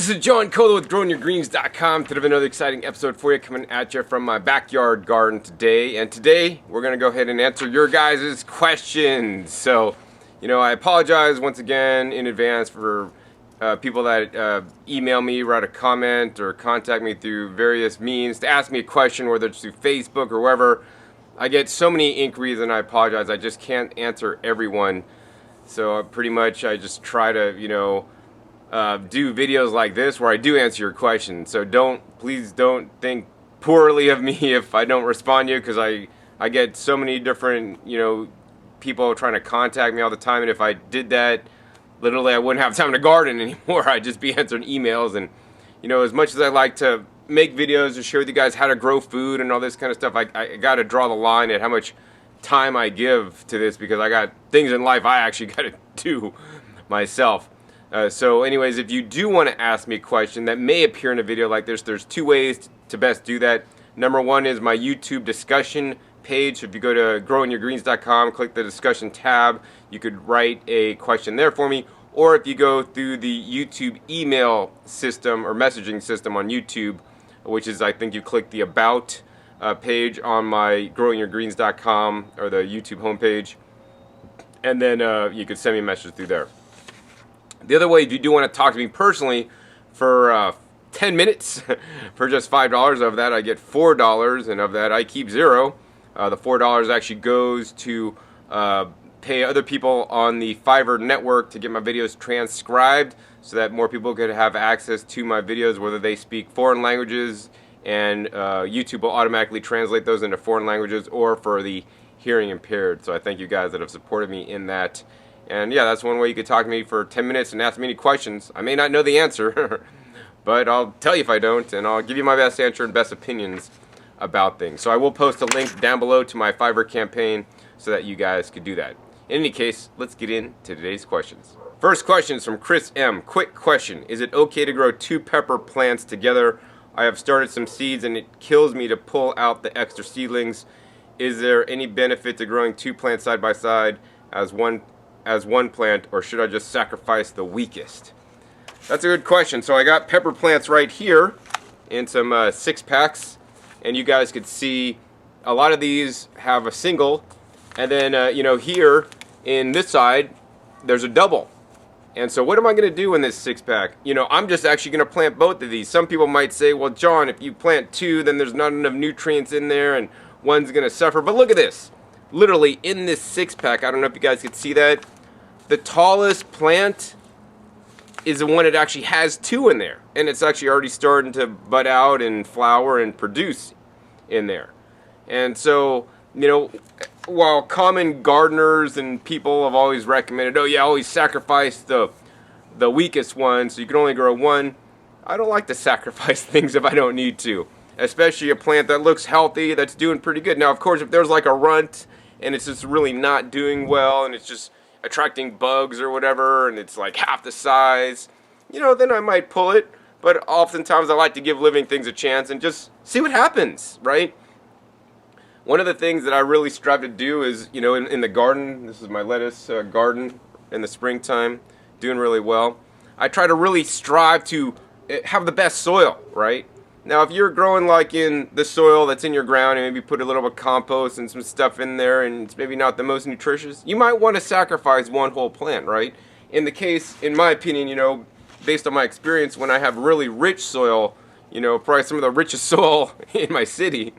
this is John Colo with GrowingYourGreens.com. Today, another exciting episode for you coming at you from my backyard garden today. And today, we're going to go ahead and answer your guys' questions. So, I apologize once again in advance for people that email me, write a comment, or contact me through various means to ask me a question, whether it's through Facebook or wherever. I get so many inquiries, and I apologize. I just can't answer everyone. So, pretty much, I just try to, do videos like this where I do answer your questions. So please don't think poorly of me if I don't respond to you, because I get so many different, people trying to contact me all the time. And if I did that, literally I wouldn't have time to garden anymore. I'd just be answering emails. And, as much as I like to make videos and share with you guys how to grow food and all this kind of stuff, I got to draw the line at how much time I give to this, because I got things in life I actually got to do myself. So anyways, if you do want to ask me a question that may appear in a video like this, there's two ways to best do that. Number one is my YouTube discussion page. If you go to growingyourgreens.com, click the discussion tab, you could write a question there for me. Or if you go through the YouTube email system or messaging system on YouTube, which is, I think you click the About page on my growingyourgreens.com or the YouTube homepage, and then you could send me a message through there. The other way, if you do want to talk to me personally for 10 minutes, for just $5 of that, I get $4, and of that, I keep $0. The $4 actually goes to pay other people on the Fiverr network to get my videos transcribed so that more people could have access to my videos, whether they speak foreign languages, and YouTube will automatically translate those into foreign languages, or for the hearing impaired. So I thank you guys that have supported me in that. And yeah, that's one way you could talk to me for 10 minutes and ask me any questions. I may not know the answer, but I'll tell you if I don't, and I'll give you my best answer and best opinions about things. So I will post a link down below to my Fiverr campaign so that you guys could do that. In any case, let's get into today's questions. First question is from Chris M. Quick question. Is it okay to grow 2 pepper plants together? I have started some seeds and it kills me to pull out the extra seedlings. Is there any benefit to growing 2 plants side by side as one plant, or should I just sacrifice the weakest? That's a good question. So I got pepper plants right here in some 6-packs, and you guys could see a lot of these have a single, and then here in this side there's a double. And so what am I going to do in this 6-pack? I'm just actually going to plant both of these. Some people might say, well, John, if you plant 2, then there's not enough nutrients in there and one's going to suffer. But look at this. Literally in this 6-pack, I don't know if you guys could see that, the tallest plant is the one that actually has 2 in there, and it's actually already starting to bud out and flower and produce in there. And so, while common gardeners and people have always recommended, oh yeah, always sacrifice the weakest one so you can only grow 1, I don't like to sacrifice things if I don't need to, especially a plant that looks healthy, that's doing pretty good. Now, of course, if there's like a runt and it's just really not doing well and it's just attracting bugs or whatever and it's like half the size, then I might pull it. But oftentimes I like to give living things a chance and just see what happens, right? One of the things that I really strive to do is, in the garden, this is my lettuce garden in the springtime, doing really well. I try to really strive to have the best soil, right? Now, if you're growing like in the soil that's in your ground and maybe put a little bit of compost and some stuff in there and it's maybe not the most nutritious, you might want to sacrifice one whole plant, right? In the case, in my opinion, based on my experience, when I have really rich soil, probably some of the richest soil in my city,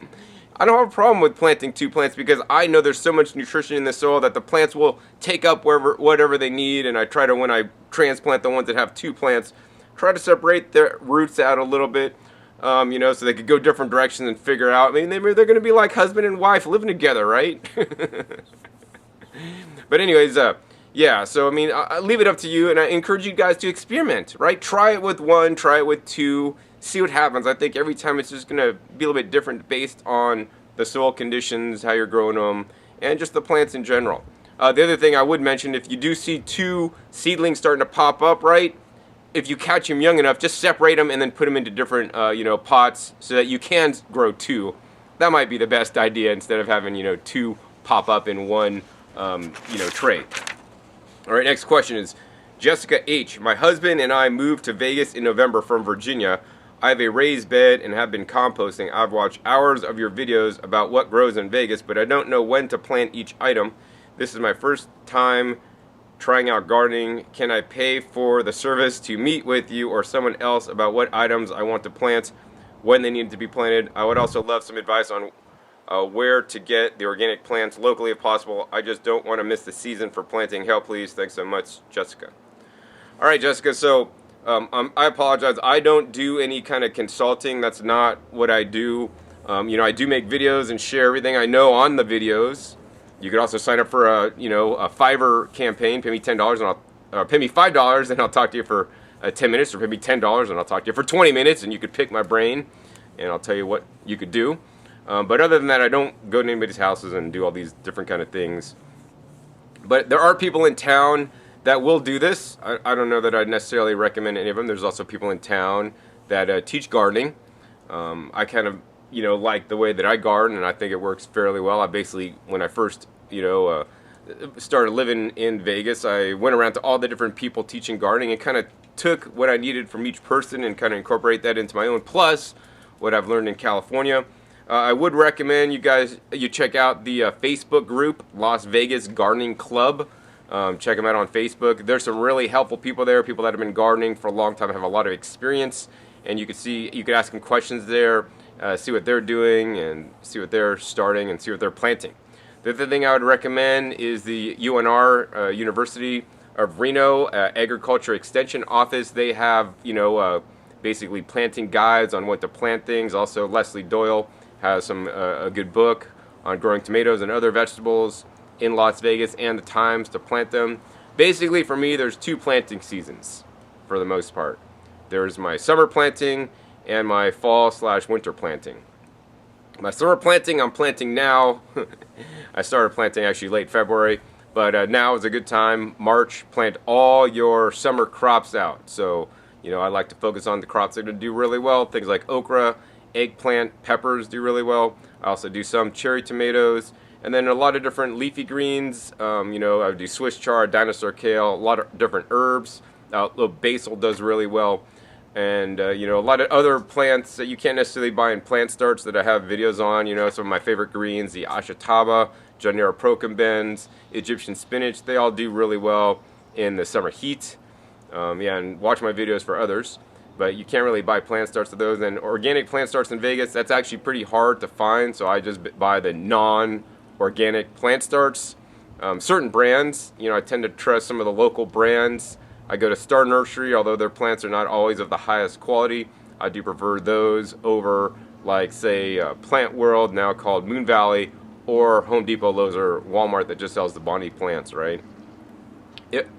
I don't have a problem with planting 2 plants because I know there's so much nutrition in the soil that the plants will take up whatever they need. And I try to, when I transplant the ones that have 2 plants, try to separate their roots out a little bit. So they could go different directions and figure out. I mean, they're going to be like husband and wife living together, right? But anyways, yeah. So I mean, I leave it up to you, and I encourage you guys to experiment, right? Try it with 1, try it with 2, see what happens. I think every time it's just going to be a little bit different based on the soil conditions, how you're growing them, and just the plants in general. The other thing I would mention, if you do see 2 seedlings starting to pop up, right? If you catch them young enough, just separate them and then put them into different, pots so that you can grow 2. That might be the best idea instead of having, 2 pop up in one, tray. All right, next question is, Jessica H. My husband and I moved to Vegas in November from Virginia. I have a raised bed and have been composting. I've watched hours of your videos about what grows in Vegas, but I don't know when to plant each item. This is my first time trying out gardening. Can I pay for the service to meet with you or someone else about what items I want to plant, when they need to be planted? I would also love some advice on where to get the organic plants locally if possible. I just don't want to miss the season for planting. Help, please. Thanks so much, Jessica. All right, Jessica, so I apologize. I don't do any kind of consulting. That's not what I do. I do make videos and share everything I know on the videos. You could also sign up for a Fiverr campaign. Pay me $10 and pay me $5 and I'll talk to you for 10 minutes, or pay me $10 and I'll talk to you for 20 minutes, and you could pick my brain and I'll tell you what you could do. But other than that, I don't go to anybody's houses and do all these different kind of things. But there are people in town that will do this. I don't know that I'd necessarily recommend any of them. There's also people in town that teach gardening. I kind of, like the way that I garden, and I think it works fairly well. I basically, when I first, started living in Vegas, I went around to all the different people teaching gardening and kind of took what I needed from each person and kind of incorporate that into my own, plus what I've learned in California. I would recommend you check out the Facebook group, Las Vegas Gardening Club. Check them out on Facebook. There's some really helpful people there, people that have been gardening for a long time, have a lot of experience, and you could ask them questions there, see what they're doing, and see what they're starting, and see what they're planting. The other thing I would recommend is the UNR, University of Reno Agriculture Extension Office. They have, basically planting guides on what to plant things. Also, Leslie Doyle has a good book on growing tomatoes and other vegetables in Las Vegas and the times to plant them. Basically, for me, there's two planting seasons for the most part. There's my summer planting and my fall/winter planting. My summer planting, I'm planting now. I started planting actually late February, but now is a good time. March, plant all your summer crops out. So, I like to focus on the crops that are going to do really well. Things like okra, eggplant, peppers do really well. I also do some cherry tomatoes, and then a lot of different leafy greens. I do Swiss chard, dinosaur kale, a lot of different herbs. Little basil does really well. And, a lot of other plants that you can't necessarily buy in plant starts that I have videos on. Some of my favorite greens, the ashitaba, Janera procumbens, Egyptian spinach. They all do really well in the summer heat. And watch my videos for others. But you can't really buy plant starts of those. And organic plant starts in Vegas, that's actually pretty hard to find. So I just buy the non-organic plant starts. Certain brands, I tend to trust some of the local brands. I go to Star Nursery, although their plants are not always of the highest quality. I do prefer those over, like, say, Plant World, now called Moon Valley, or Home Depot, Lowe's, or Walmart that just sells the Bonnie plants, right?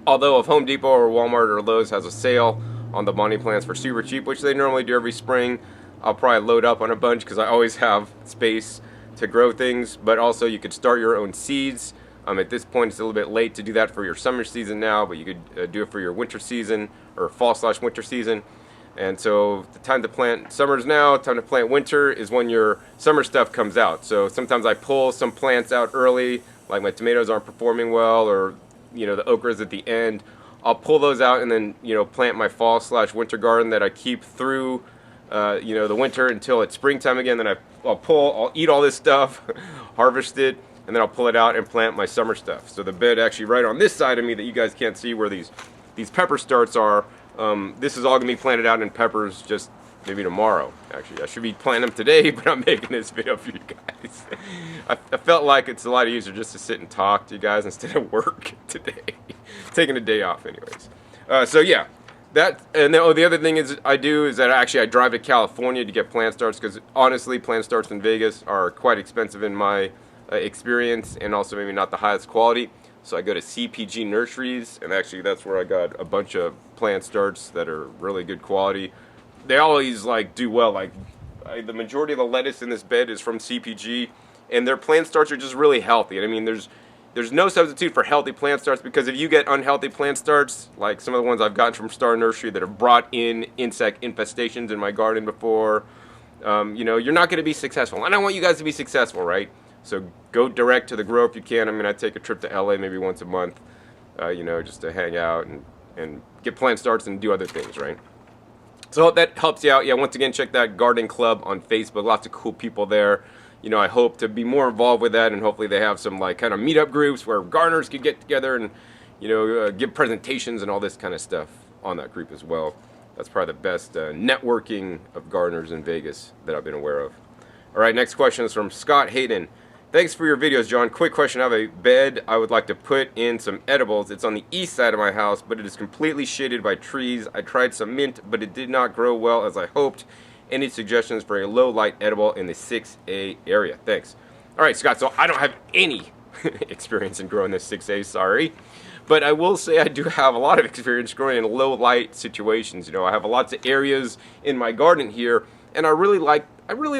Although if Home Depot or Walmart or Lowe's has a sale on the Bonnie plants for super cheap, which they normally do every spring, I'll probably load up on a bunch because I always have space to grow things. But also you could start your own seeds. At this point it's a little bit late to do that for your summer season now, but you could do it for your winter season or fall/winter season. And so the time to plant summer's now, time to plant winter is when your summer stuff comes out. So sometimes I pull some plants out early, like my tomatoes aren't performing well, or the okras at the end. I'll pull those out and then plant my fall/winter garden that I keep through the winter until it's springtime again. Then I'll eat all this stuff, harvest it, and then I'll pull it out and plant my summer stuff. So the bed actually right on this side of me that you guys can't see where these pepper starts are, this is all going to be planted out in peppers just maybe tomorrow. Actually, I should be planting them today, but I'm making this video for you guys. I felt like it's a lot easier just to sit and talk to you guys instead of work today. Taking a day off anyways. So yeah, that, and then, the other thing I drive to California to get plant starts, because honestly plant starts in Vegas are quite expensive in my experience, and also maybe not the highest quality. So I go to CPG nurseries, and actually that's where I got a bunch of plant starts that are really good quality. They always do well. The majority of the lettuce in this bed is from CPG, and their plant starts are just really healthy. And I mean, there's no substitute for healthy plant starts, because if you get unhealthy plant starts, like some of the ones I've gotten from Star Nursery that have brought in insect infestations in my garden before, you're not going to be successful. And I want you guys to be successful, right? So go direct to the grower if you can. I mean, I take a trip to LA maybe once a month, just to hang out and and get plant starts and do other things, right? So I hope that helps you out. Yeah, once again, check that garden club on Facebook. Lots of cool people there. You know, I hope to be more involved with that, and hopefully they have some like kind of meetup groups where gardeners could get together and, you know, give presentations and all this kind of stuff on that group as well. That's probably the best networking of gardeners in Vegas that I've been aware of. All right, next question is from Scott Hayden. Thanks for your videos, John. Quick question. I have a bed I would like to put in some edibles. It's on the east side of my house, but it is completely shaded by trees. I tried some mint, but it did not grow well as I hoped. Any suggestions for a low light edible in the 6A area? Thanks. All right, Scott, so I don't have any experience in growing this 6A, sorry. But I will say I do have a lot of experience growing in low light situations. You know, I have lots of areas in my garden here, and I really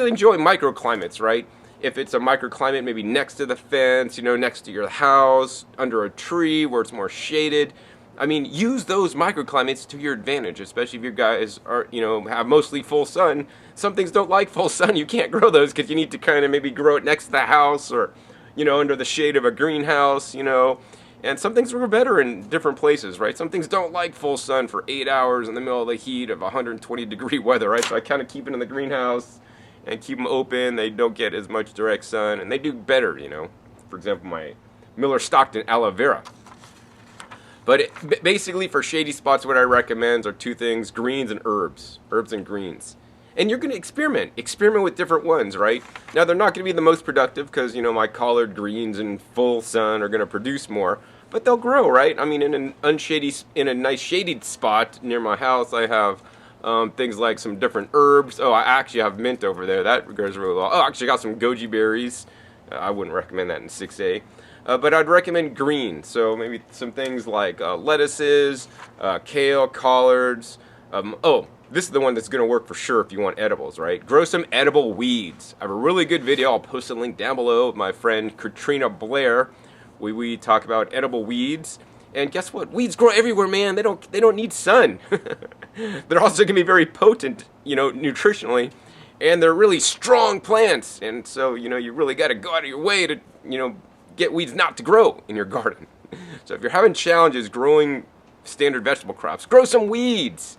enjoy microclimates, right? If it's a microclimate maybe next to the fence, you know, next to your house, under a tree where it's more shaded. I mean, use those microclimates to your advantage, especially if you guys are, you know, have mostly full sun. Some things don't like full sun. You can't grow those because you need to kind of maybe grow it next to the house or, you know, under the shade of a greenhouse, you know. And some things grow better in different places, right? Some things don't like full sun for 8 hours in the middle of the heat of 120-degree weather, right? So I kind of keep it in the greenhouse and keep them open. They don't get as much direct sun, and they do better, you know. For example, my Miller Stockton aloe vera. But basically for shady spots, what I recommend are two things: greens and herbs. Herbs and greens. And you're going to experiment with different ones, right? Now, they're not going to be the most productive because, you know, my collard greens in full sun are going to produce more, but they'll grow, right? I mean, in a nice shaded spot near my house, I have things like some different herbs. Oh, I actually have mint over there. That grows really well. Oh, I actually got some goji berries. I wouldn't recommend that in 6A. But I'd recommend green. So maybe some things like lettuces, kale, collards. This is the one that's going to work for sure if you want edibles, right? Grow some edible weeds. I have a really good video. I'll post a link down below of my friend Katrina Blair. We talk about edible weeds. And guess what? Weeds grow everywhere, man. They don't need sun. They're also going to be very potent, you know, nutritionally. And they're really strong plants. And so, you know, you really got to go out of your way to, you know, get weeds not to grow in your garden. So if you're having challenges growing standard vegetable crops, grow some weeds.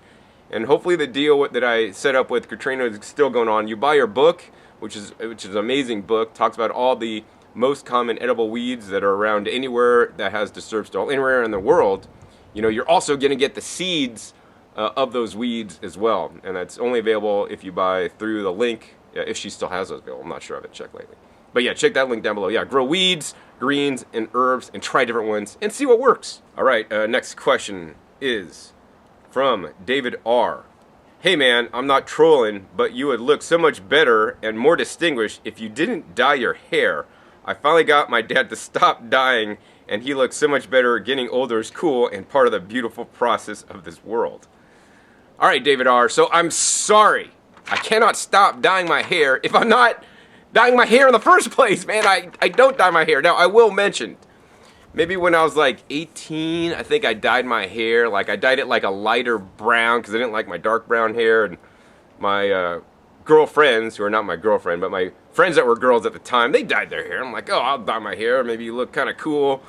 And hopefully the deal that I set up with Katrina is still going on. You buy her book, which is an amazing book, talks about all the most common edible weeds that are around anywhere that has disturbed soil, anywhere in the world. You know, you're also going to get the seeds of those weeds as well. And that's only available if you buy through the link, if she still has those available. I'm not sure. I haven't checked lately. But yeah, check that link down below. Yeah, grow weeds, greens, and herbs, and try different ones, and see what works. All right, next question is from David R. Hey man, I'm not trolling, but you would look so much better and more distinguished if you didn't dye your hair. I finally got my dad to stop dyeing, and he looks so much better. Getting older is cool and part of the beautiful process of this world. All right, David R. So I'm sorry. I cannot stop dyeing my hair if I'm not dyeing my hair in the first place, man. I don't dye my hair. Now, I will mention, maybe when I was like 18, I think I dyed my hair. Like, I dyed it like a lighter brown because I didn't like my dark brown hair. And my girlfriends, who are not my girlfriend, but my friends that were girls at the time, they dyed their hair. I'm like, oh, I'll dye my hair. Maybe you look kind of cool.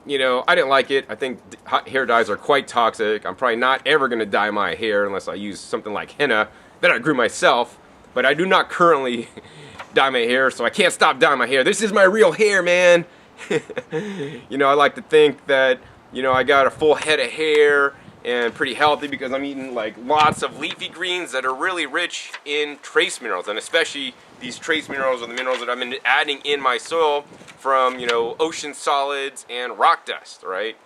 You know, I didn't like it. I think hair dyes are quite toxic. I'm probably not ever going to dye my hair unless I use something like henna that I grew myself. But I do not currently dye my hair, so I can't stop dyeing my hair. This is my real hair, man. You know, I like to think that, you know, I got a full head of hair and pretty healthy because I'm eating like lots of leafy greens that are really rich in trace minerals, and especially these trace minerals are the minerals that I've been adding in my soil from, you know, ocean solids and rock dust, right?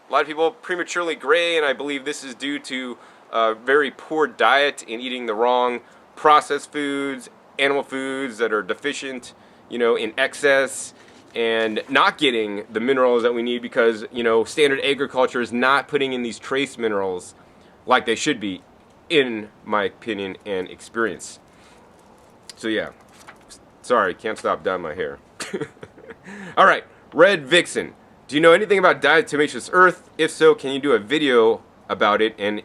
A lot of people prematurely gray, and I believe this is due to a very poor diet and eating the wrong processed foods, animal foods that are deficient, you know, in excess, and not getting the minerals that we need because, you know, standard agriculture is not putting in these trace minerals like they should be, in my opinion and experience. So yeah, sorry, can't stop dyeing my hair. All right, Red Vixen. Do you know anything about Diatomaceous Earth? If so, can you do a video about it and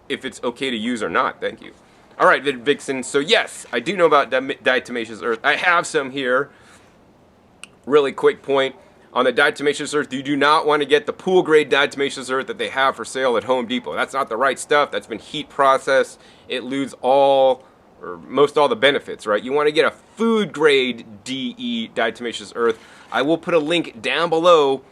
if it's okay to use or not? Thank you. All right, Red Vixen. So yes, I do know about Diatomaceous Earth. I have some here. Really quick point. on the Diatomaceous Earth, you do not want to get the pool grade Diatomaceous Earth that they have for sale at Home Depot. That's not the right stuff. That's been heat processed. It loses all or most all the benefits, right? You want to get a food grade DE, Diatomaceous Earth. I will put a link down below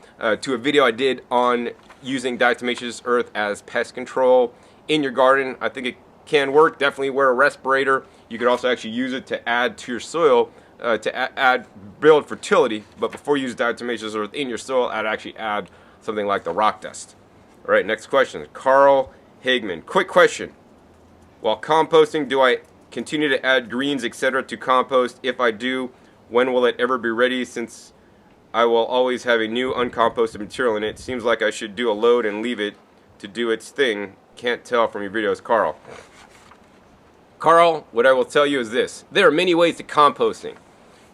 to a video I did on using Diatomaceous Earth as pest control in your garden. I think it can work. Definitely wear a respirator. You could also actually use it to add to your soil to build fertility. But before you use Diatomaceous Earth in your soil, I'd actually add something like the rock dust. All right, next question. Carl Hagman. Quick question. While composting, do I continue to add greens, etc. to compost? If I do, when will it ever be ready, since I will always have a new uncomposted material in it? Seems like I should do a load and leave it to do its thing. Can't tell from your videos. Carl. Carl, what I will tell you is this. There are many ways to composting.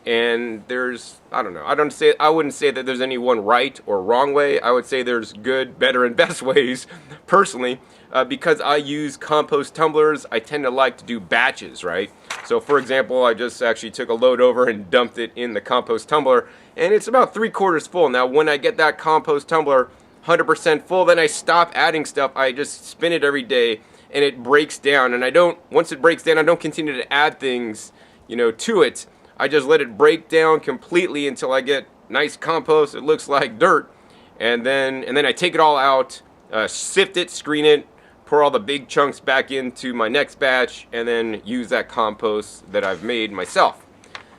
And there's, I don't know, I wouldn't say that there's any one right or wrong way. I would say there's good, better, and best ways, personally. Because I use compost tumblers, I tend to like to do batches, right? So for example, I just actually took a load over and dumped it in the compost tumbler, and it's about 3/4 full. Now when I get that compost tumbler 100% full, then I stop adding stuff. I just spin it every day, and it breaks down. And once it breaks down, I don't continue to add things, to it. I just let it break down completely until I get nice compost. It looks like dirt, and then I take it all out, sift it, screen it, pour all the big chunks back into my next batch, and then use that compost that I've made myself.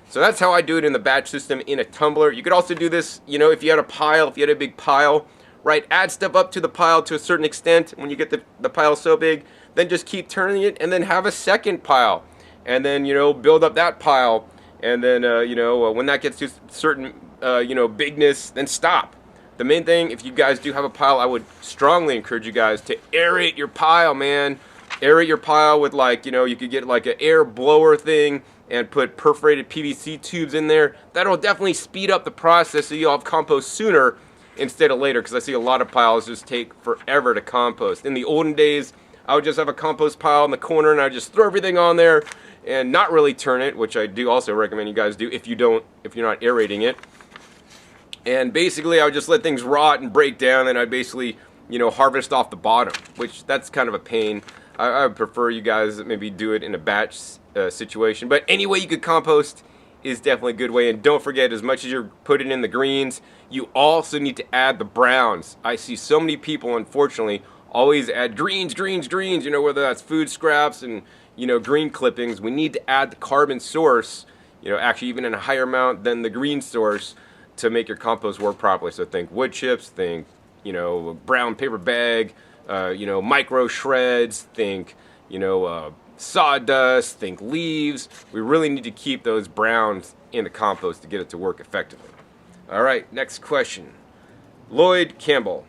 So that's how I do it in the batch system in a tumbler. You could also do this, if you had a big pile, right? Add stuff up to the pile to a certain extent. When you get the pile so big, then just keep turning it, and then have a second pile, and then build up that pile, and then when that gets to certain bigness, then stop. The main thing, if you guys do have a pile, I would strongly encourage you guys to aerate your pile, man. Aerate your pile with you could get like an air blower thing and put perforated PVC tubes in there. That'll definitely speed up the process so you'll have compost sooner instead of later, because I see a lot of piles just take forever to compost. In the olden days, I would just have a compost pile in the corner and I just throw everything on there and not really turn it, which I do also recommend you guys do if you're not aerating it. And basically I would just let things rot and break down, and I'd basically harvest off the bottom, which that's kind of a pain. I would prefer you guys maybe do it in a batch situation, but any way you could compost is definitely a good way. And don't forget, as much as you're putting in the greens, you also need to add the browns. I see so many people, unfortunately, always add greens, whether that's food scraps and green clippings. We need to add the carbon source, actually even in a higher amount than the green source, to make your compost work properly. So think wood chips, think brown paper bag, micro shreds, think sawdust, think leaves. We really need to keep those browns in the compost to get it to work effectively. All right, next question. Lloyd Campbell.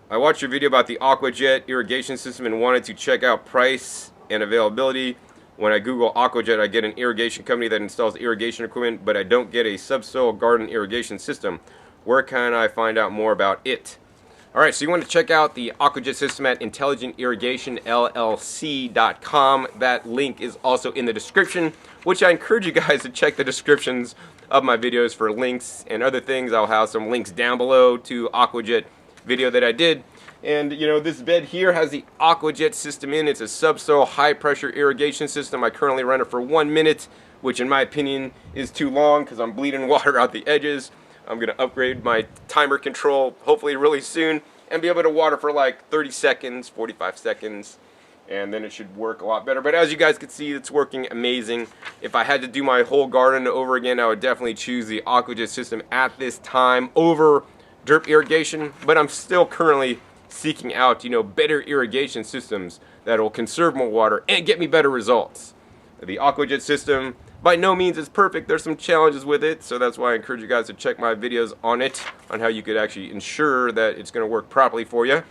I watched your video about the AquaJet irrigation system and wanted to check out price and availability. When I Google AquaJet, I get an irrigation company that installs irrigation equipment, but I don't get a subsoil garden irrigation system. Where can I find out more about it? All right, so you want to check out the AquaJet system at intelligentirrigationllc.com. That link is also in the description, which I encourage you guys to check the descriptions of my videos for links and other things. I'll have some links down below to AquaJet video that I did. And this bed here has the AquaJet system in. It's a subsoil high pressure irrigation system. I currently run it for 1 minute, which in my opinion is too long because I'm bleeding water out the edges. I'm going to upgrade my timer control hopefully really soon and be able to water for like 30 seconds, 45 seconds, and then it should work a lot better. But as you guys can see, it's working amazing. If I had to do my whole garden over again, I would definitely choose the AquaJet system at this time over drip irrigation, but I'm still currently seeking out better irrigation systems that will conserve more water and get me better results. The AquaJet system by no means is perfect. There's some challenges with it, so that's why I encourage you guys to check my videos on it, on how you could actually ensure that it's going to work properly for you.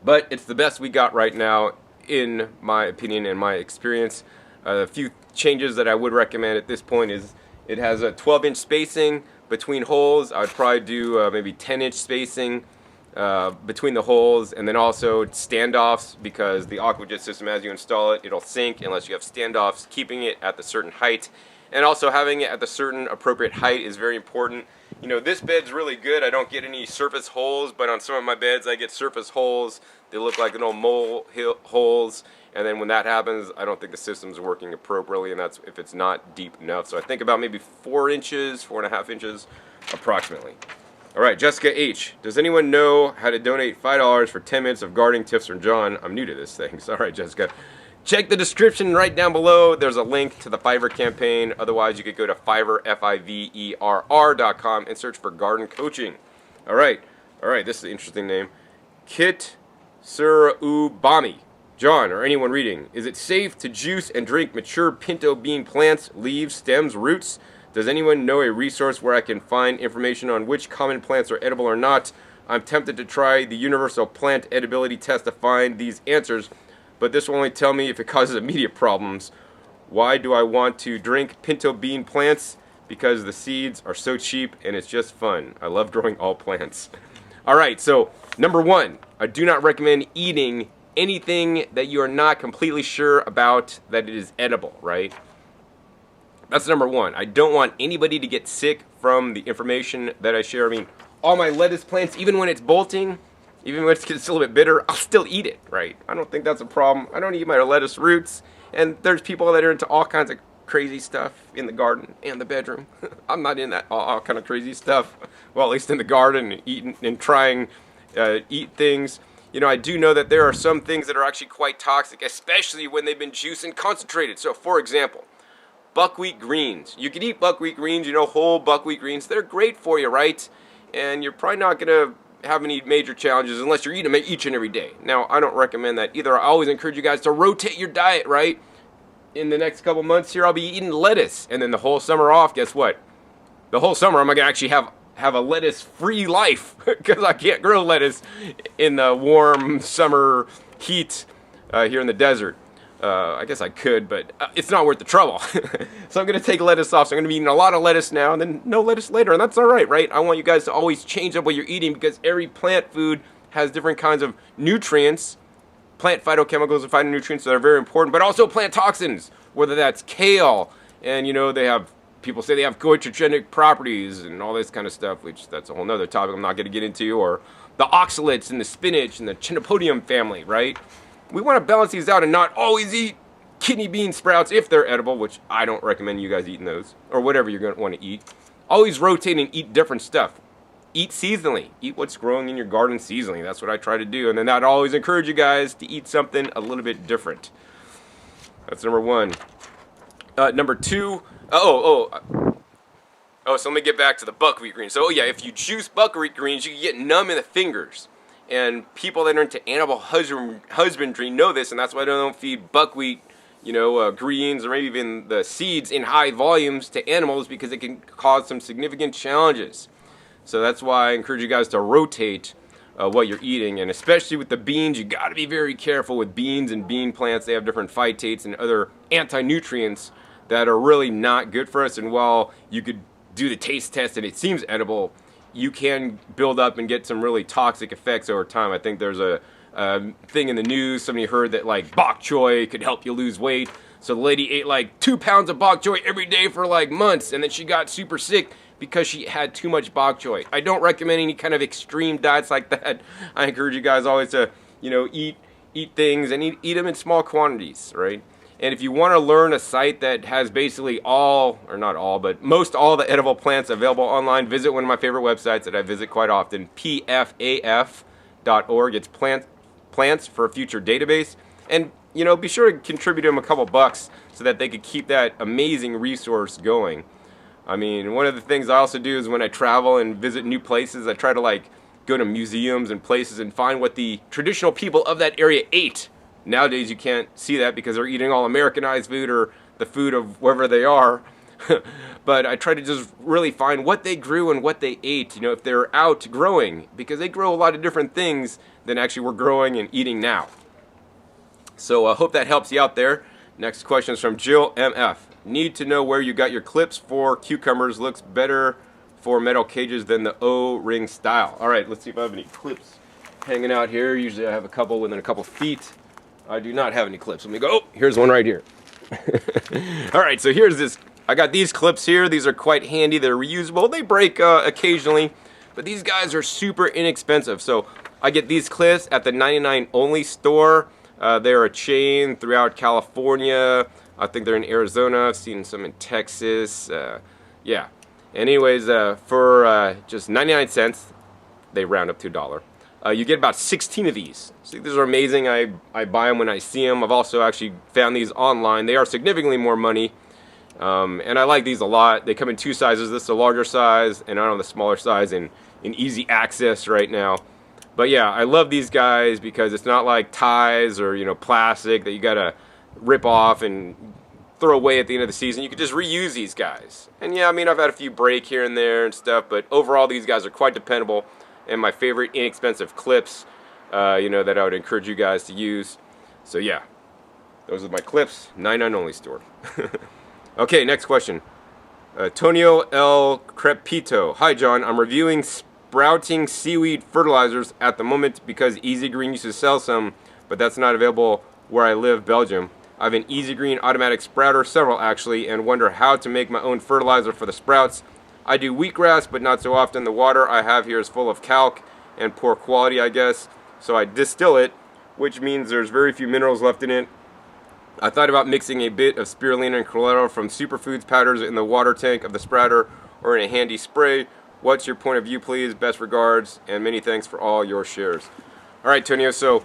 But it's the best we got right now, in my opinion and my experience. A few changes that I would recommend at this point is it has a 12-inch spacing between holes. I would probably do maybe 10-inch spacing between the holes, and then also standoffs, because the AquaJet system, as you install it, it'll sink unless you have standoffs, keeping it at the certain height. And also having it at the certain appropriate height is very important. you know, this bed's really good. I don't get any surface holes, but on some of my beds I get surface holes. They look like little mole holes, and then when that happens, I don't think the system's working appropriately, and that's if it's not deep enough. So I think about maybe 4 inches, 4.5 inches approximately. All right, Jessica H. Does anyone know how to donate $5 for 10 minutes of gardening tips from John? I'm new to this thing. So, all right, Jessica. Check the description right down below. There's a link to the Fiverr campaign. Otherwise, you could go to Fiverr, Fiverr.com and search for garden coaching. All right, this is an interesting name. Kit Surubami. John, or anyone reading, is it safe to juice and drink mature pinto bean plants, leaves, stems, roots? Does anyone know a resource where I can find information on which common plants are edible or not? I'm tempted to try the universal plant edibility test to find these answers, but this will only tell me if it causes immediate problems. Why do I want to drink pinto bean plants? Because the seeds are so cheap and it's just fun. I love growing all plants. All right, so number 1, I do not recommend eating anything that you are not completely sure about that it is edible, right? That's number 1. I don't want anybody to get sick from the information that I share. I mean, all my lettuce plants, even when it's bolting, even when it's still a bit bitter, I'll still eat it, right? I don't think that's a problem. I don't eat my lettuce roots, and there's people that are into all kinds of crazy stuff in the garden and the bedroom. I'm not in that all kind of crazy stuff. Well, at least in the garden, and eating and trying eat things. You know, I do know that there are some things that are actually quite toxic, especially when they've been juiced and concentrated. So, for example, buckwheat greens. You can eat buckwheat greens, you know, whole buckwheat greens. They're great for you, right? And you're probably not going to have any major challenges unless you're eating them each and every day. Now, I don't recommend that either. I always encourage you guys to rotate your diet, right? In the next couple months here, I'll be eating lettuce. And then the whole summer off, guess what? The whole summer, I'm going to actually have a lettuce-free life because I can't grow lettuce in the warm summer heat here in the desert. I guess I could, but it's not worth the trouble. So I'm going to take lettuce off. So I'm going to be eating a lot of lettuce now and then no lettuce later. And that's all right, right? I want you guys to always change up what you're eating because every plant food has different kinds of nutrients, plant phytochemicals and phytonutrients that are very important, but also plant toxins, whether that's kale. And, you know, people say they have goitrogenic properties and all this kind of stuff, which that's a whole nother topic I'm not going to get into, or the oxalates and the spinach and the chenopodium family, right? We want to balance these out and not always eat kidney bean sprouts if they're edible, which I don't recommend you guys eating those, or whatever you're going to want to eat. Always rotate and eat different stuff. Eat seasonally. Eat what's growing in your garden seasonally. That's what I try to do. And then I'd always encourage you guys to eat something a little bit different. That's number 1. Number 2, so let me get back to the buckwheat greens. So, yeah, if you juice buckwheat greens, you can get numb in the fingers. And people that are into animal husbandry know this, and that's why they don't feed buckwheat, you know, greens or maybe even the seeds in high volumes to animals because it can cause some significant challenges. So that's why I encourage you guys to rotate what you're eating, and especially with the beans, you got to be very careful with beans and bean plants. They have different phytates and other anti-nutrients that are really not good for us. And while you could do the taste test and it seems edible, you can build up and get some really toxic effects over time. I think there's a thing in the news, somebody heard that like bok choy could help you lose weight. So the lady ate like 2 pounds of bok choy every day for like months, and then she got super sick because she had too much bok choy. I don't recommend any kind of extreme diets like that. I encourage you guys always to, you know, eat things and eat them in small quantities, right? And if you want to learn a site that has basically all, or not all, but most all the edible plants available online, visit one of my favorite websites that I visit quite often, pfaf.org. It's plants for a future database. And, you know, be sure to contribute them a couple bucks so that they could keep that amazing resource going. I mean, one of the things I also do is when I travel and visit new places, I try to like go to museums and places and find what the traditional people of that area ate. Nowadays, you can't see that because they're eating all Americanized food or the food of wherever they are. But I try to just really find what they grew and what they ate, you know, if they're out growing, because they grow a lot of different things than actually we're growing and eating now. So I hope that helps you out there. Next question is from Jill MF. Need to know where you got your clips for cucumbers. Looks better for metal cages than the O-ring style. All right, let's see if I have any clips hanging out here. Usually I have a couple within a couple feet. I do not have any clips. Let me go. Oh, here's one right here. All right, so here's this. I got these clips here. These are quite handy. They're reusable. They break occasionally, but these guys are super inexpensive. So I get these clips at the 99 Only store. They're a chain throughout California. I think they're in Arizona. I've seen some in Texas. Yeah. Anyways, for just 99 cents, they round up to $1. You get about 16 of these. So these are amazing. I buy them when I see them. I've also actually found these online. They are significantly more money. And I like these a lot. They come in 2 sizes. This is a larger size, and I don't know the smaller size in easy access right now. But yeah, I love these guys because it's not like ties or, you know, plastic that you gotta rip off and throw away at the end of the season. You can just reuse these guys. And yeah, I mean, I've had a few break here and there and stuff, but overall these guys are quite dependable and my favorite inexpensive clips, you know, that I would encourage you guys to use. So yeah, those are my clips. 99 Only store. Okay, next question. Tonio El Crepito. Hi John, I'm reviewing sprouting seaweed fertilizers at the moment because Easy Green used to sell some, but that's not available where I live, Belgium. I have an Easy Green automatic sprouter, several actually, and wonder how to make my own fertilizer for the sprouts. I do wheatgrass, but not so often. The water I have here is full of calc and poor quality, I guess, so I distill it, which means there's very few minerals left in it. I thought about mixing a bit of spirulina and chlorella from superfoods powders in the water tank of the sprouter or in a handy spray. What's your point of view, please? Best regards, and many thanks for all your shares. All right, Tonio, so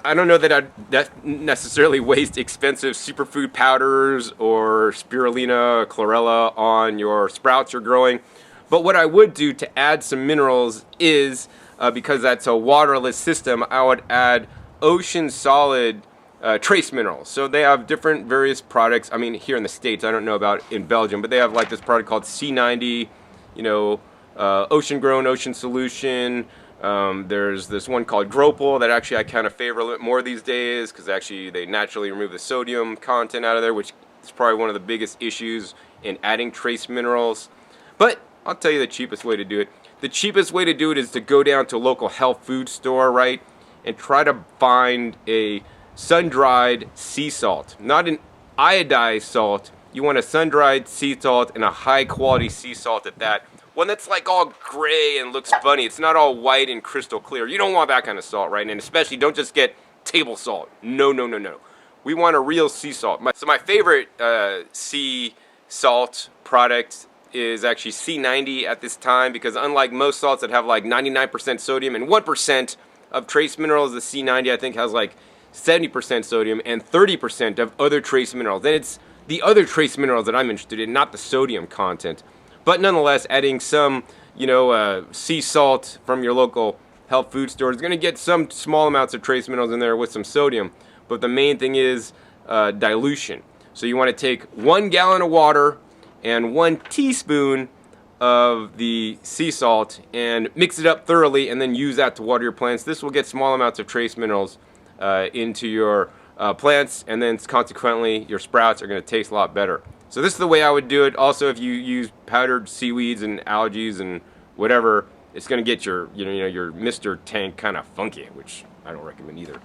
I don't know that I'd necessarily waste expensive superfood powders or spirulina, chlorella on your sprouts you're growing. But what I would do to add some minerals is, because that's a waterless system, I would add ocean solid trace minerals. So they have different various products. I mean, here in the States, I don't know about in Belgium, but they have like this product called C90, you know, ocean grown, ocean solution. There's this one called Gropal that actually I kind of favor a little bit more these days because actually they naturally remove the sodium content out of there, which is probably one of the biggest issues in adding trace minerals. But I'll tell you the cheapest way to do it. The cheapest way to do it is to go down to a local health food store, right, and try to find a sun-dried sea salt, not an iodized salt. You want a sun-dried sea salt and a high-quality sea salt at that. One that's like all gray and looks funny. It's not all white and crystal clear. You don't want that kind of salt, right? And especially don't just get table salt. No, no, no, no. We want a real sea salt. So my favorite sea salt product is actually C90 at this time, because unlike most salts that have like 99% sodium and 1% of trace minerals, the C90 I think has like 70% sodium and 30% of other trace minerals. And it's the other trace minerals that I'm interested in, not the sodium content. But nonetheless, adding some, you know, sea salt from your local health food store is going to get some small amounts of trace minerals in there with some sodium. But the main thing is dilution. So you want to take 1 gallon of water and 1 teaspoon of the sea salt and mix it up thoroughly and then use that to water your plants. This will get small amounts of trace minerals into your plants, and then consequently your sprouts are going to taste a lot better. So this is the way I would do it. Also, if you use powdered seaweeds and algae and whatever, it's going to get your, you know, your Mr. Tank kind of funky, which I don't recommend either.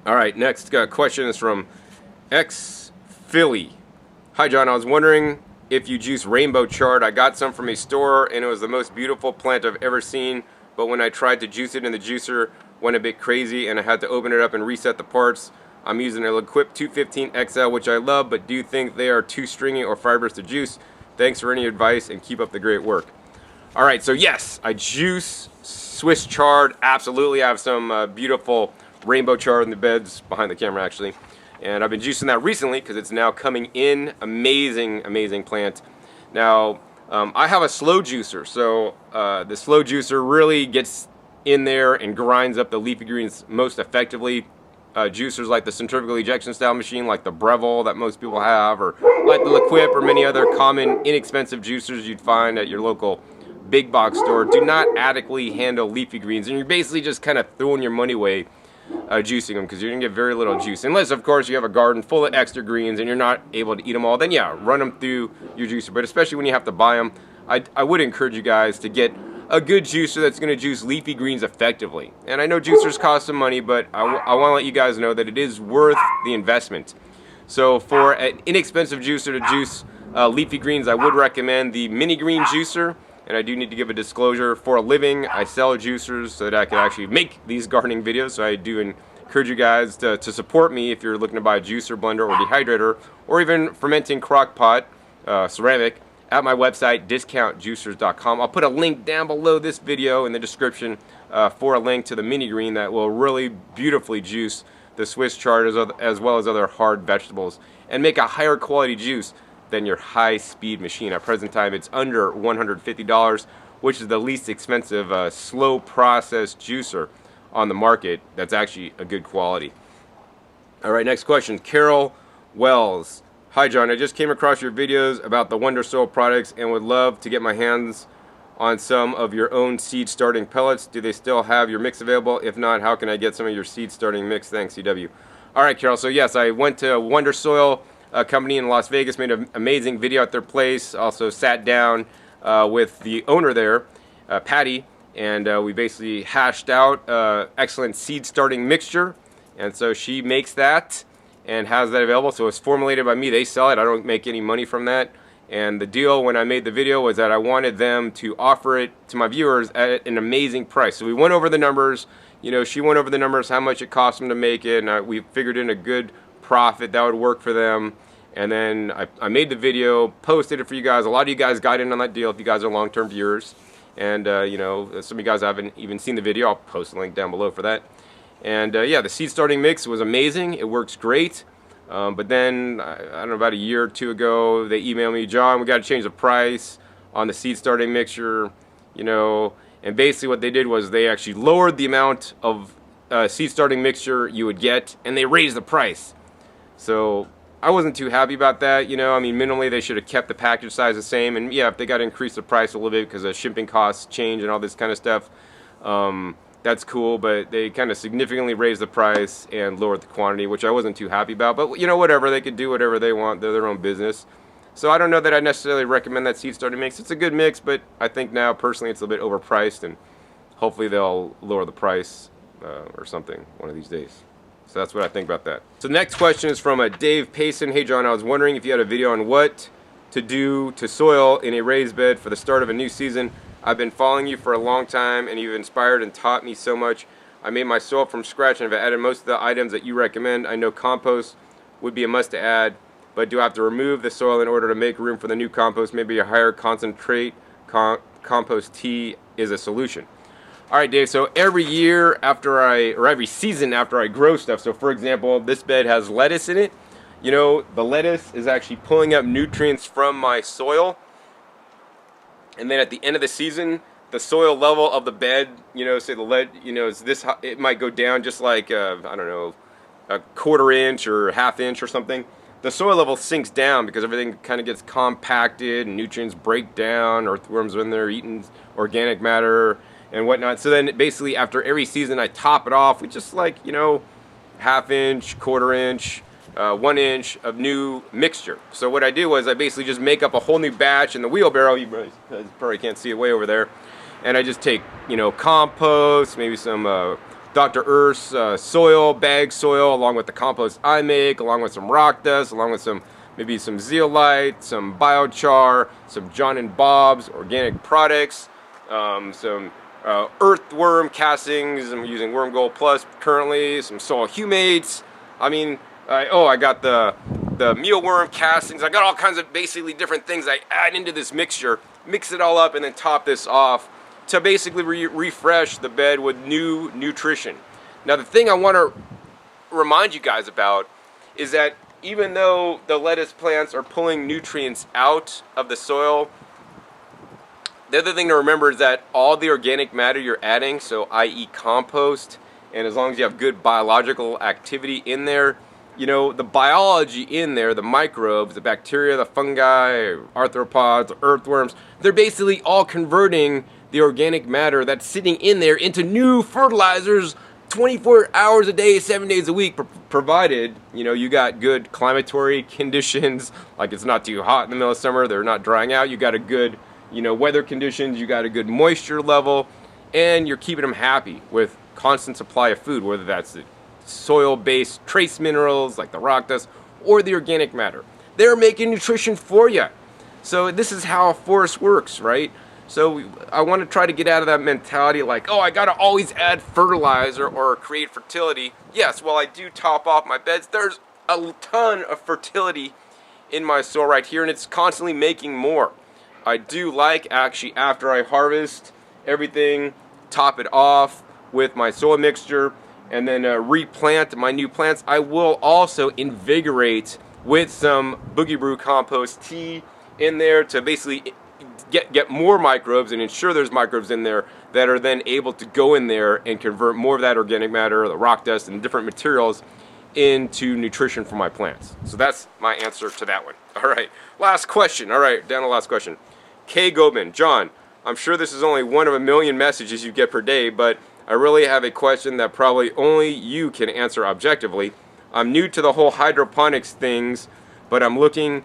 All right, next question is from X Philly. Hi John, I was wondering if you juice Rainbow Chard. I got some from a store and it was the most beautiful plant I've ever seen, but when I tried to juice it in the juicer, went a bit crazy and I had to open it up and reset the parts. I'm using a Lequip 215 XL, which I love, but do you think they are too stringy or fibrous to juice? Thanks for any advice and keep up the great work. All right, so yes, I juice Swiss chard. Absolutely, I have some beautiful Rainbow Chard in the beds behind the camera actually. And I've been juicing that recently because it's now coming in. Amazing, amazing plant. Now, I have a slow juicer. So the slow juicer really gets in there and grinds up the leafy greens most effectively. Juicers like the centrifugal ejection style machine, like the Breville that most people have, or like the Lequip or many other common inexpensive juicers you'd find at your local big box store, do not adequately handle leafy greens. And you're basically just kind of throwing your money away juicing them, because you're going to get very little juice. Unless, of course, you have a garden full of extra greens and you're not able to eat them all, then yeah, run them through your juicer. But especially when you have to buy them, I would encourage you guys to get a good juicer that's going to juice leafy greens effectively. And I know juicers cost some money, but I want to let you guys know that it is worth the investment. So for an inexpensive juicer to juice leafy greens, I would recommend the mini green juicer. And I do need to give a disclosure: for a living, I sell juicers so that I can actually make these gardening videos. So I do encourage you guys to support me if you're looking to buy a juicer, blender, or dehydrator, or even fermenting crock pot, ceramic, at my website, discountjuicers.com. I'll put a link down below this video in the description for a link to the mini green that will really beautifully juice the Swiss chard as well as other hard vegetables and make a higher quality juice than your high-speed machine. At present time, it's under $150, which is the least expensive slow process juicer on the market that's actually a good quality. All right, next question. Carol Wells. Hi John, I just came across your videos about the Wondersoil products and would love to get my hands on some of your own seed starting pellets. Do they still have your mix available? If not, how can I get some of your seed starting mix? Thanks, CW. All right, Carol. So yes, I went to Wondersoil company in Las Vegas, made an amazing video at their place. Also sat down with the owner there, Patty, and we basically hashed out excellent seed starting mixture. And so she makes that and has that available. So it's formulated by me. They sell it. I don't make any money from that. And the deal when I made the video was that I wanted them to offer it to my viewers at an amazing price. So we went over the numbers. You know, she went over the numbers, how much it cost them to make it, and we figured in a good profit that would work for them. And then I made the video, posted it for you guys. A lot of you guys got in on that deal if you guys are long-term viewers. And, you know, some of you guys haven't even seen the video. I'll post a link down below for that. And, yeah, the seed starting mix was amazing. It works great. But then, I don't know, about a year or two ago, they emailed me, John, we got to change the price on the seed starting mixture, you know. And basically what they did was they actually lowered the amount of seed starting mixture you would get, and they raised the price. So I wasn't too happy about that, you know. I mean, minimally they should have kept the package size the same. And yeah, if they got to increase the price a little bit because of shipping costs change and all this kind of stuff, that's cool, but they kind of significantly raised the price and lowered the quantity, which I wasn't too happy about. But, you know, whatever. They could do whatever they want. They're their own business. So I don't know that I necessarily recommend that seed starting mix. It's a good mix, but I think now, personally, it's a bit overpriced, and hopefully they'll lower the price or something one of these days. So that's what I think about that. So the next question is from Dave Payson. Hey, John, I was wondering if you had a video on what to do to soil in a raised bed for the start of a new season. I've been following you for a long time, and you've inspired and taught me so much. I made my soil from scratch, and I've added most of the items that you recommend. I know compost would be a must to add, but do I have to remove the soil in order to make room for the new compost? Maybe a higher concentrate compost tea is a solution. All right, Dave, so every year after every season after I grow stuff, so for example, this bed has lettuce in it. You know, the lettuce is actually pulling up nutrients from my soil. And then at the end of the season, the soil level of the bed, you know, say the lead, you know, is this, it might go down just like, I don't know, a quarter inch or half inch or something. The soil level sinks down because everything kind of gets compacted and nutrients break down, earthworms are in there eating organic matter and whatnot. So then basically after every season, I top it off with just like, you know, half inch, quarter inch, 1 inch of new mixture. So what I do was I basically just make up a whole new batch in the wheelbarrow. You probably can't see it way over there. And I just take, you know, compost, maybe some Dr. Earth's soil, bag soil, along with the compost I make, along with some rock dust, along with maybe some zeolite, some biochar, some John and Bob's organic products, some earthworm castings. I'm using Worm Gold Plus currently, some soil humates. I mean, I got the mealworm castings. I got all kinds of basically different things I add into this mixture, mix it all up, and then top this off to basically refresh the bed with new nutrition. Now, the thing I want to remind you guys about is that even though the lettuce plants are pulling nutrients out of the soil, the other thing to remember is that all the organic matter you're adding, so i.e. compost, and as long as you have good biological activity in there, you know, the biology in there, the microbes, the bacteria, the fungi, arthropods, earthworms, they're basically all converting the organic matter that's sitting in there into new fertilizers 24 hours a day, 7 days a week, provided, you know, you got good climatory conditions, like it's not too hot in the middle of summer, they're not drying out, you got a good, you know, weather conditions, you got a good moisture level, and you're keeping them happy with constant supply of food, whether that's the soil-based trace minerals like the rock dust, or the organic matter. They're making nutrition for you. So this is how a forest works, right? So I want to try to get out of that mentality like, oh, I got to always add fertilizer or create fertility. Yes, while I do top off my beds, there's a ton of fertility in my soil right here, and it's constantly making more. I do like, actually, after I harvest everything, top it off with my soil mixture, and then replant my new plants. I will also invigorate with some Boogie Brew compost tea in there to basically get more microbes and ensure there's microbes in there that are then able to go in there and convert more of that organic matter, the rock dust, and different materials into nutrition for my plants. So that's my answer to that one. All right, last question. All right, down to the last question. Kay Gobin, John, I'm sure this is only one of a million messages you get per day, but I really have a question that probably only you can answer objectively. I'm new to the whole hydroponics things, but I'm looking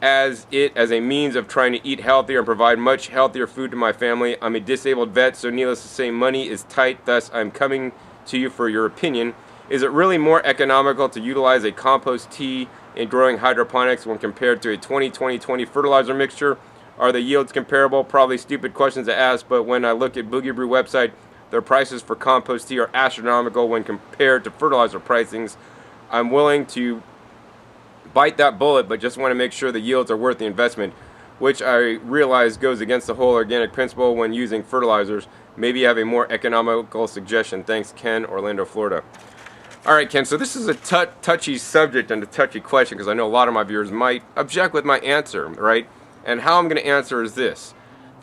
as a means of trying to eat healthier and provide much healthier food to my family. I'm a disabled vet, so needless to say, money is tight, thus I'm coming to you for your opinion. Is it really more economical to utilize a compost tea in growing hydroponics when compared to a 20-20-20 fertilizer mixture? Are the yields comparable? Probably stupid questions to ask, but when I look at Boogie Brew website, their prices for compost tea are astronomical when compared to fertilizer pricings. I'm willing to bite that bullet, but just want to make sure the yields are worth the investment, which I realize goes against the whole organic principle when using fertilizers. Maybe you have a more economical suggestion. Thanks, Ken, Orlando, Florida. All right, Ken, so this is a touchy subject and a touchy question because I know a lot of my viewers might object with my answer, right? And how I'm going to answer is this.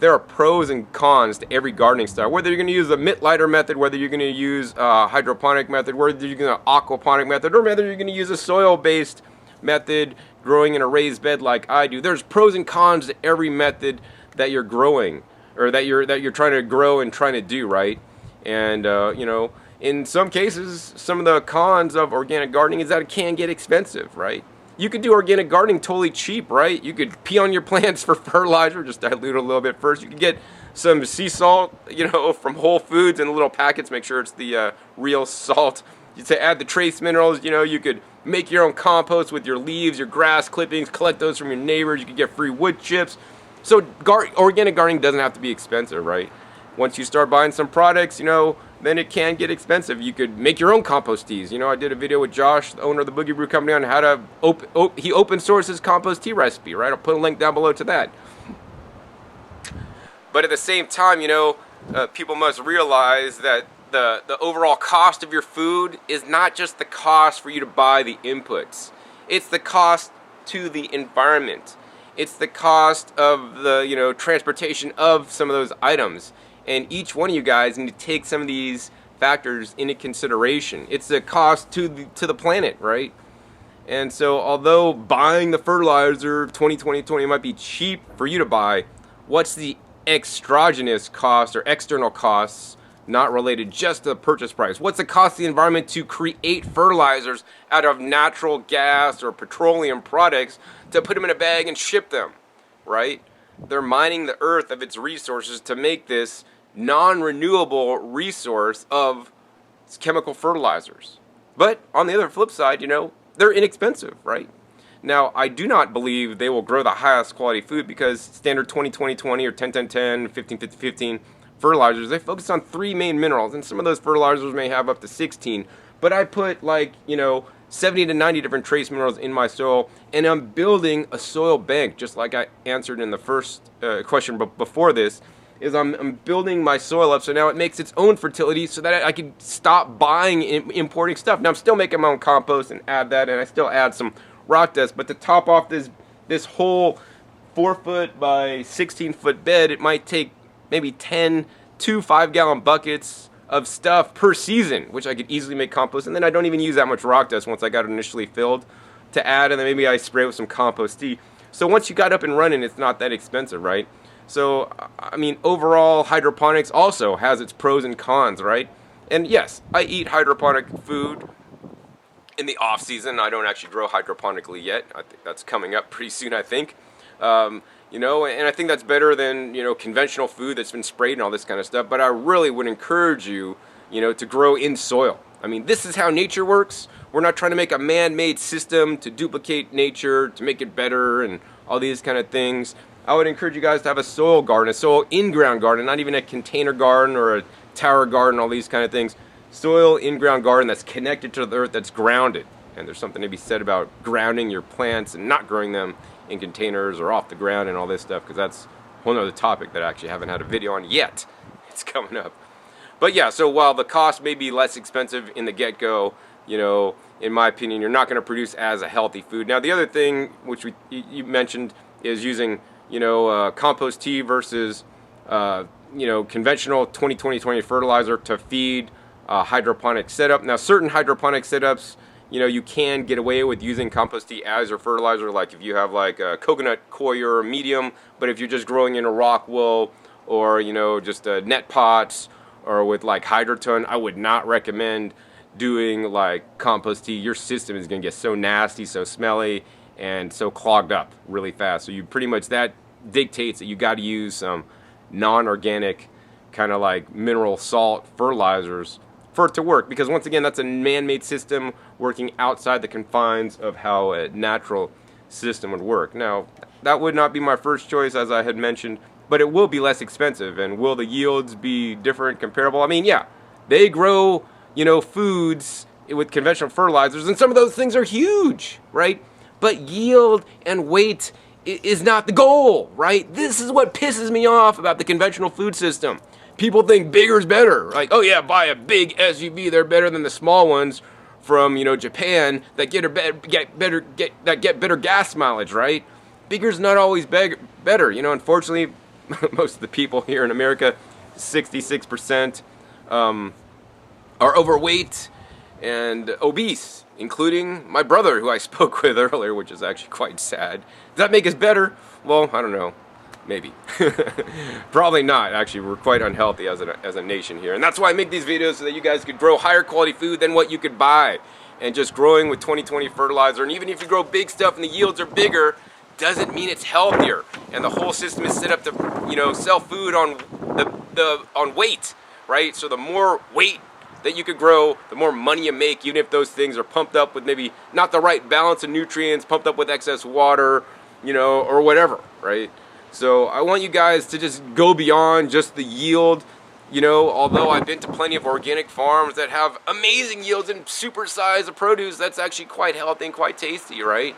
There are pros and cons to every gardening style. Whether you're going to use a mitt lighter method, whether you're going to use a hydroponic method, whether you're going to aquaponic method, or whether you're going to use a soil-based method growing in a raised bed like I do. There's pros and cons to every method that you're growing or that you're trying to grow and trying to do, right? And you know, in some cases, some of the cons of organic gardening is that it can get expensive, right? You could do organic gardening totally cheap, right? You could pee on your plants for fertilizer, just dilute it a little bit first. You could get some sea salt, you know, from Whole Foods in little packets. Make sure it's the real salt. To add the trace minerals, you know, you could make your own compost with your leaves, your grass clippings, collect those from your neighbors. You could get free wood chips. So organic gardening doesn't have to be expensive, right? Once you start buying some products, you know, then it can get expensive. You could make your own compost teas. You know, I did a video with Josh, the owner of the Boogie Brew Company, on how to he open sourced his compost tea recipe, right? I'll put a link down below to that. But at the same time, you know, people must realize that the overall cost of your food is not just the cost for you to buy the inputs. It's the cost to the environment. It's the cost of the, you know, transportation of some of those items. And each one of you guys need to take some of these factors into consideration. It's the cost to the planet, right? And so although buying the fertilizer 20-20-20 might be cheap for you to buy, what's the exogenous cost or external costs not related just to the purchase price? What's the cost to the environment to create fertilizers out of natural gas or petroleum products to put them in a bag and ship them, right? They're mining the earth of its resources to make this non-renewable resource of chemical fertilizers. But on the other flip side, you know, they're inexpensive, right? Now, I do not believe they will grow the highest quality food because standard 20-20-20 or 10-10-10, 15-50-15 fertilizers, they focus on 3 main minerals, and some of those fertilizers may have up to 16. But I put, like, you know, 70 to 90 different trace minerals in my soil, and I'm building a soil bank, just like I answered in the first question before this, is I'm building my soil up so now it makes its own fertility so that I can stop buying importing stuff. Now I'm still making my own compost and add that, and I still add some rock dust, but to top off this whole 4-foot by 16-foot bed, it might take maybe 10 to 5-gallon buckets of stuff per season, which I could easily make compost, and then I don't even use that much rock dust once I got it initially filled to add, and then maybe I spray it with some compost tea. So once you got up and running, it's not that expensive, right? So, I mean, overall, hydroponics also has its pros and cons, right? And yes, I eat hydroponic food in the off season. I don't actually grow hydroponically yet. I think that's coming up pretty soon, I think. You know, and I think that's better than, you know, conventional food that's been sprayed and all this kind of stuff. But I really would encourage you, you know, to grow in soil. I mean, this is how nature works. We're not trying to make a man-made system to duplicate nature, to make it better and all these kind of things. I would encourage you guys to have a soil garden, a soil in-ground garden, not even a container garden or a tower garden, all these kind of things. Soil in-ground garden that's connected to the earth, that's grounded. And there's something to be said about grounding your plants and not growing them in containers or off the ground and all this stuff, because that's a whole other topic that I actually haven't had a video on yet. It's coming up. But yeah, so while the cost may be less expensive in the get-go, you know, in my opinion, you're not going to produce as a healthy food. Now, the other thing, which you mentioned, is using, you know, compost tea versus, you know, conventional 20-20-20 fertilizer to feed hydroponic setup. Now, certain hydroponic setups, you know, you can get away with using compost tea as your fertilizer, like if you have like a coconut coir medium, but if you're just growing in a rock wool or, you know, just net pots or with like hydroton, I would not recommend doing like compost tea. Your system is going to get so nasty, so smelly, and so clogged up really fast. So you pretty much, that dictates that you got to use some non-organic kind of like mineral salt fertilizers for it to work, because once again, that's a man-made system working outside the confines of how a natural system would work. Now, that would not be my first choice, as I had mentioned, but it will be less expensive. And will the yields be different, comparable? I mean, yeah, they grow, you know, foods with conventional fertilizers, and some of those things are huge, right? But yield and weight is not the goal, right? This is what pisses me off about the conventional food system. People think bigger is better. Like, oh yeah, buy a big SUV. They're better than the small ones from, you know, Japan that get better gas mileage, right? Bigger's not always better. You know, unfortunately, most of the people here in America, 66%, are overweight and obese, including my brother, who I spoke with earlier, which is actually quite sad. Does that make us better? Well, I don't know. Maybe. Probably not. Actually, we're quite unhealthy as a nation here. And that's why I make these videos, so that you guys could grow higher quality food than what you could buy. And just growing with 20-20 fertilizer, and even if you grow big stuff and the yields are bigger, doesn't mean it's healthier. And the whole system is set up to, you know, sell food on on weight, right? So the more weight that you could grow, the more money you make, even if those things are pumped up with maybe not the right balance of nutrients, pumped up with excess water, you know, or whatever, right? So I want you guys to just go beyond just the yield. You know, although I've been to plenty of organic farms that have amazing yields and super size of produce that's actually quite healthy and quite tasty, right?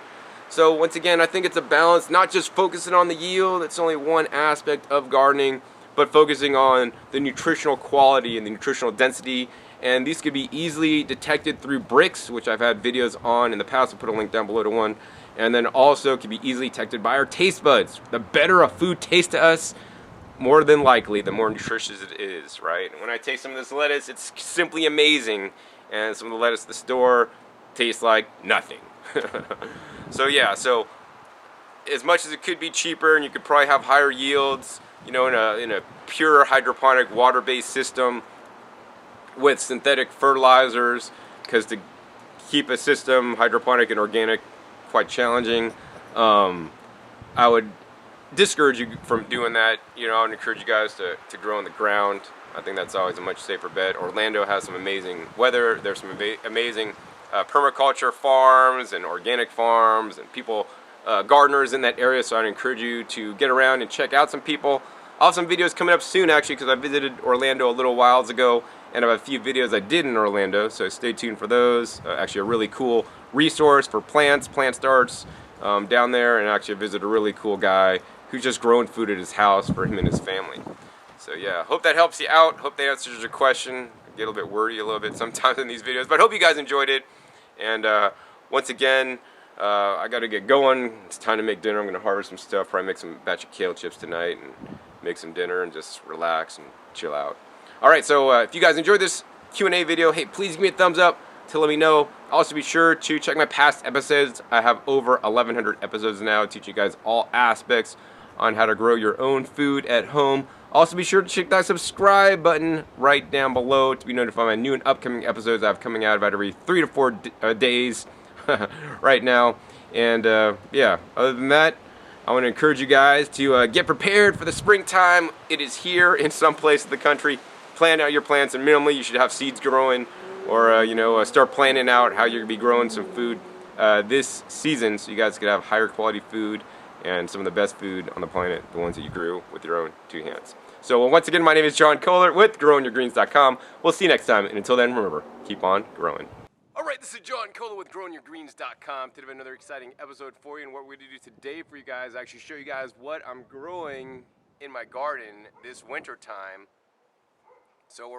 So once again, I think it's a balance, not just focusing on the yield. It's only one aspect of gardening, but focusing on the nutritional quality and the nutritional density. And these could be easily detected through bricks, which I've had videos on in the past. I'll put a link down below to one. And then also can be easily detected by our taste buds. The better a food tastes to us, more than likely, the more nutritious it is, right? And when I taste some of this lettuce, it's simply amazing. And some of the lettuce at the store tastes like nothing. So yeah, so as much as it could be cheaper, and you could probably have higher yields, you know, in a pure hydroponic water-based system with synthetic fertilizers, because to keep a system hydroponic and organic quite challenging. I would discourage you from doing that. You know, I would encourage you guys to grow on the ground. I think that's always a much safer bet. Orlando has some amazing weather. There's some amazing permaculture farms and organic farms and people, gardeners in that area, so I'd encourage you to get around and check out some people. I'll have some videos coming up soon, actually, because I visited Orlando a little whiles ago, and I have a few videos I did in Orlando, so stay tuned for those. Actually a really cool resource for plants, plant starts down there, and actually visit a really cool guy who's just growing food at his house for him and his family. So yeah, hope that helps you out. Hope that answers your question. I get a little bit wordy a little bit sometimes in these videos, but hope you guys enjoyed it. And once again, I got to get going. It's time to make dinner. I'm going to harvest some stuff, probably make some batch of kale chips tonight and make some dinner and just relax and chill out. Alright, so if you guys enjoyed this Q&A video, hey, please give me a thumbs up to let me know. Also be sure to check my past episodes. I have over 1,100 episodes now, teaching you guys all aspects on how to grow your own food at home. Also be sure to check that subscribe button right down below to be notified of my new and upcoming episodes I have coming out about every 3 to 4 days right now. And yeah, other than that, I want to encourage you guys to get prepared for the springtime. It is here in some places of the country. Plan out your plants, and minimally you should have seeds growing or start planning out how you're gonna be growing some food this season, so you guys could have higher quality food and some of the best food on the planet, the ones that you grew with your own 2 hands. So once again, my name is John Kohler with growingyourgreens.com. We'll see you next time, and until then, remember, keep on growing. All right, this is John Kohler with growingyourgreens.com. Today we have another exciting episode for you, and what we're going to do today for you guys, actually show you guys what I'm growing in my garden this winter time. So we're